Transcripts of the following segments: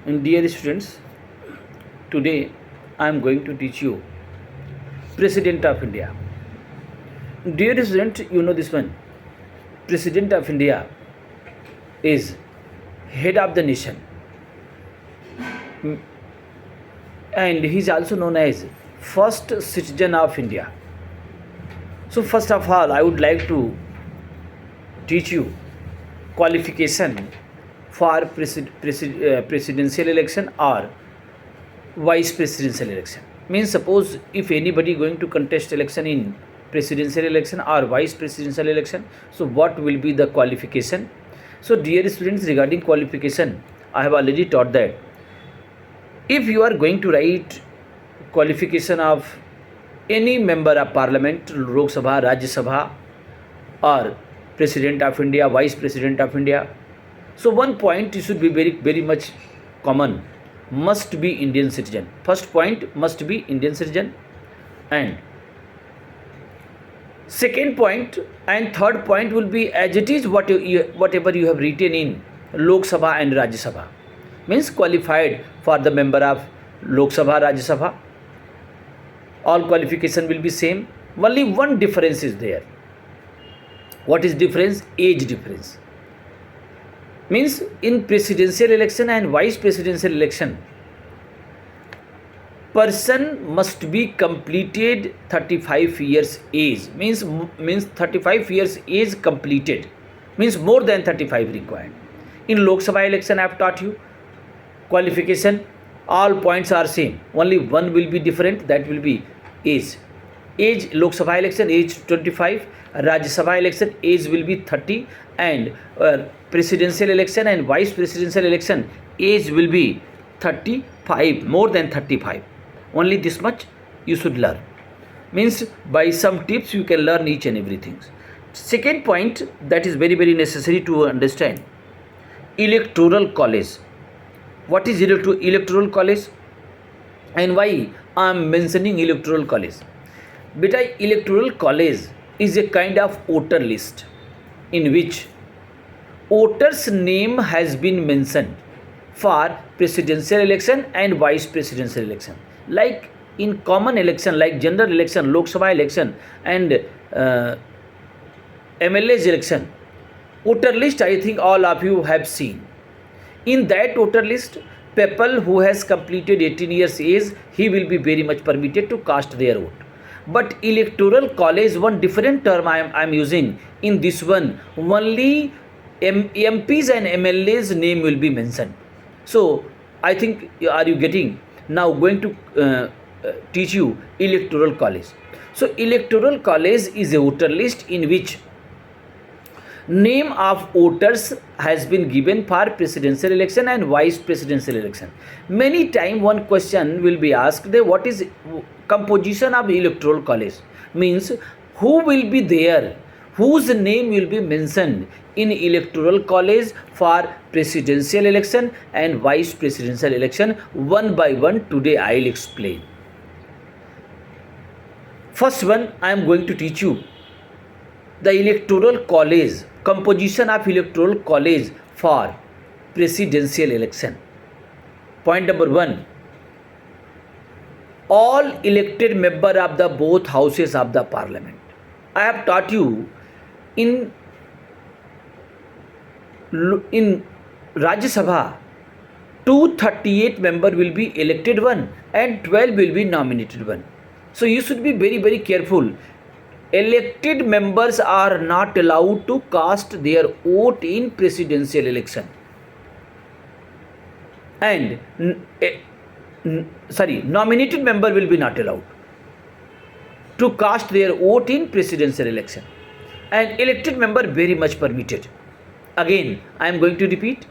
Dear students, today I am going to teach you President of India. Dear student, you know this one. President of India is head of the nation and he is also known as first citizen of India. So first of all, I would like to teach you qualification for presidential election or vice presidential election. Means suppose if anybody going to contest election in presidential election or vice presidential election, so what will be the qualification? So dear students, regarding qualification, I have already taught that if you are going to write qualification of any member of parliament, Lok Sabha, Rajya Sabha, or president of India, vice president of India, so one point should be very much common, must be Indian citizen. First point, must be Indian citizen, and second point and third point will be as it is whatever you have written in Lok Sabha and Rajya Sabha, means qualified for the member of Lok Sabha, Rajya Sabha. All qualification will be same. Only one difference is there. What is difference? Age difference. Means in presidential election and vice presidential election, person must be completed 35 years age. Means 35 years age completed. Means more than 35 required. In Lok Sabha election, I have taught you qualification. All points are same. Only one will be different. That will be age. Age, Lok Sabha election age 25, Rajya Sabha election age will be 30, and presidential election and vice presidential election age will be 35, more than 35. Only this much you should learn. Means by some tips you can learn each and everything. Second point that is very necessary to understand, electoral college. What is electoral college and why I am mentioning electoral college? Beta, electoral college is a kind of voter list in which voter's name has been mentioned for presidential election and vice presidential election. Like in common election, like general election, Lok Sabha election and MLA's election, voter list I think all of you have seen. In that voter list, people who has completed 18 years age, he will be very much permitted to cast their vote. But electoral college, one different term I am using. In this one, only MPs and MLAs name will be mentioned. So I think, are you getting? Now going to teach you electoral college. So electoral college is a voter list in which name of voters has been given for presidential election and vice presidential election. Many time one question will be asked that what is composition of electoral college? Means who will be there, whose name will be mentioned in electoral college for presidential election and vice presidential election. One by one today I will explain. First one, I am going to teach you the electoral college, composition of electoral college for presidential election. Point number one, all elected member of the both houses of the parliament. I have taught you in Rajya Sabha 238 member will be elected one and 12 will be nominated one. So you should be very careful. Elected members are not allowed to cast their vote in presidential election, and nominated member will be not allowed to cast their vote in presidential election, and elected member very much permitted. Again, I am going to repeat.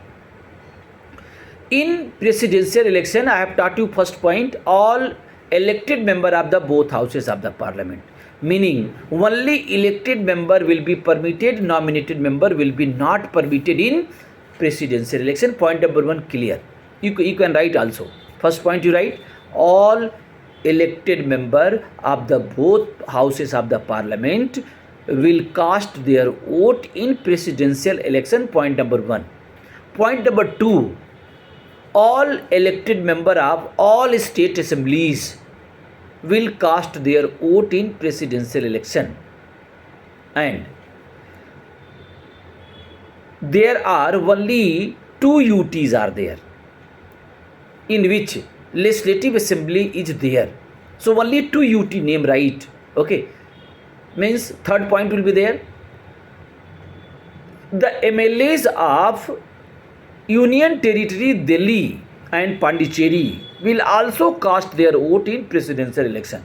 In presidential election, I have taught you first point, all elected member of the both houses of the parliament. Meaning only elected member will be permitted, nominated member will be not permitted in presidential election. Point number one clear. You can write also. First point you write, all elected member of the both houses of the parliament will cast their vote in presidential election. Point number one. Point number two, all elected member of all state assemblies will cast their vote in presidential election, and there are only two UTs are there in which legislative assembly is there. So only two UT name right. Okay, means third point will be there. The MLAs of Union Territory Delhi and Pondicherry will also cast their vote in presidential election.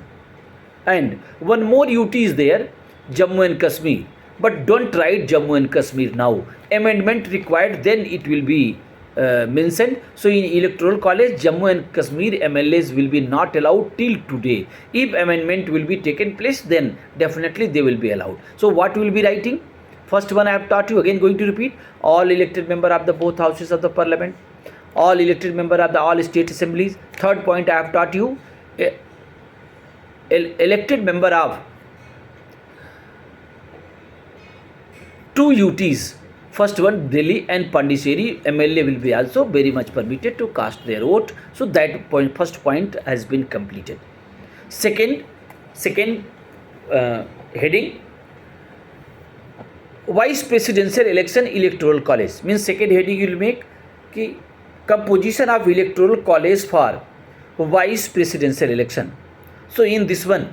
And one more UT is there, Jammu and Kashmir. But don't write Jammu and Kashmir now. Amendment required, then it will be mentioned. So in Electoral College, Jammu and Kashmir MLAs will be not allowed till today. If amendment will be taken place, then definitely they will be allowed. So what will be writing? First one I have taught you, again going to repeat. All elected member of the both houses of the parliament, all elected member of the all state assemblies. Third point I have taught you, elected member of two UTs. First one Delhi and Pondicherry MLA will be also very much permitted to cast their vote. So that point, first point has been completed. Second heading, vice presidential election electoral college means second heading will make कि composition of electoral college for vice presidential election. So in this one,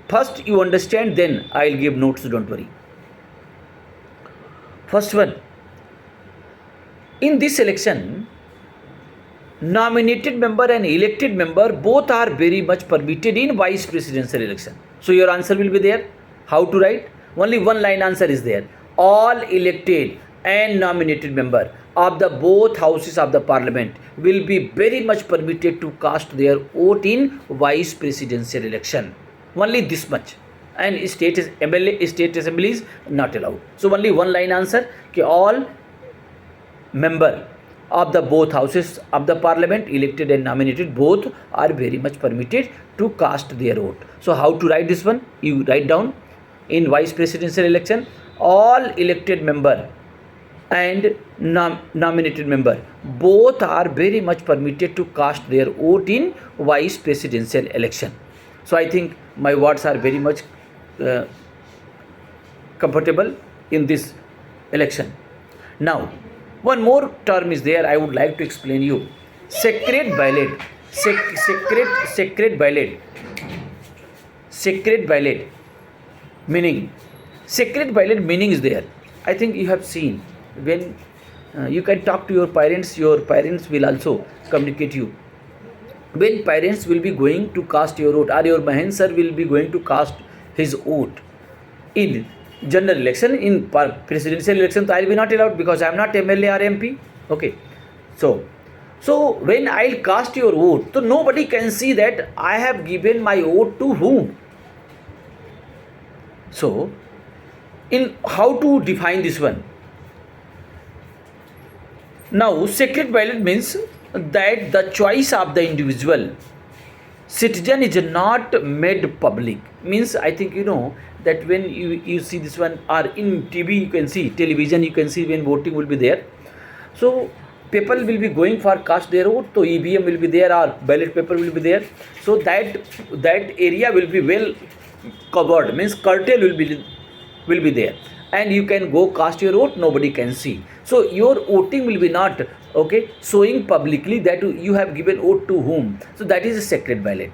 first you understand, then I will give notes, don't worry. First one, in this election, nominated member and elected member both are very much permitted in vice presidential election. So your answer will be there. How to write? Only one line answer is there. All elected and nominated member of the both houses of the parliament will be very much permitted to cast their vote in vice presidential election. Only this much. And state assembly is not allowed. So only one line answer कि all member of the both houses of the parliament, elected and nominated, both are very much permitted to cast their vote. So how to write this one? You write down, in vice presidential election, all elected member and nominated member both are very much permitted to cast their vote in vice presidential election. So I think my words are very much comfortable in this election. Now one more term is there, I would like to explain you. Secret ballot. Secret ballot meaning. Secret ballot meaning is there. I think you have seen when you can talk to your parents will also communicate you. When parents will be going to cast your vote, or your Mahen sir will be going to cast his vote in general election, in presidential election, so I will be not allowed because I am not MLA or MP. Okay, so when I will cast your vote, so nobody can see that I have given my vote to whom. So in how to define this one? Now secret ballot means that the choice of the individual citizen is not made public. Means I think you know that when you see this one, or in TV you can see, television you can see when voting will be there. So people will be going for cast their vote, so EVM will be there or ballot paper will be there. So that area will be well covered, means curtain will be there, and you can go cast your vote, nobody can see. So your voting will be not showing publicly that you have given vote to whom. So that is a secret ballot.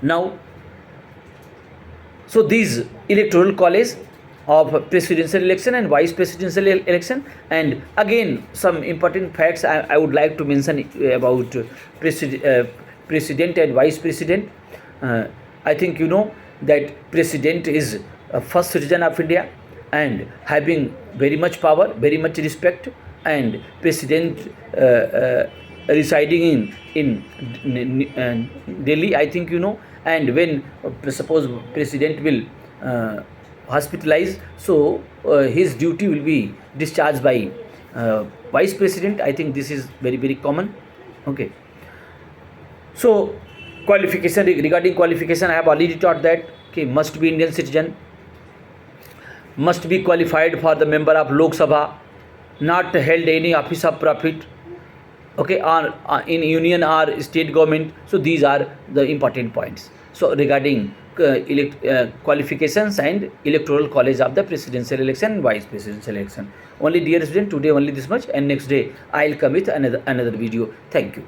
Now, so these electoral college of presidential election and vice presidential election, and again some important facts I would like to mention about president and vice president. I think you know that president is a first citizen of India and having very much power, very much respect, and president residing in Delhi, I think you know. And when suppose president will hospitalize, so his duty will be discharged by vice president. I think this is very, very common. Okay. So qualification, regarding qualification, I have already taught that must be Indian citizen, must be qualified for the member of Lok Sabha, not held any office of profit, okay, or in union or state government. So these are the important points. So regarding qualifications and electoral college of the presidential election and vice presidential election. Only dear student, today only this much, and next day I'll come with another video. Thank you.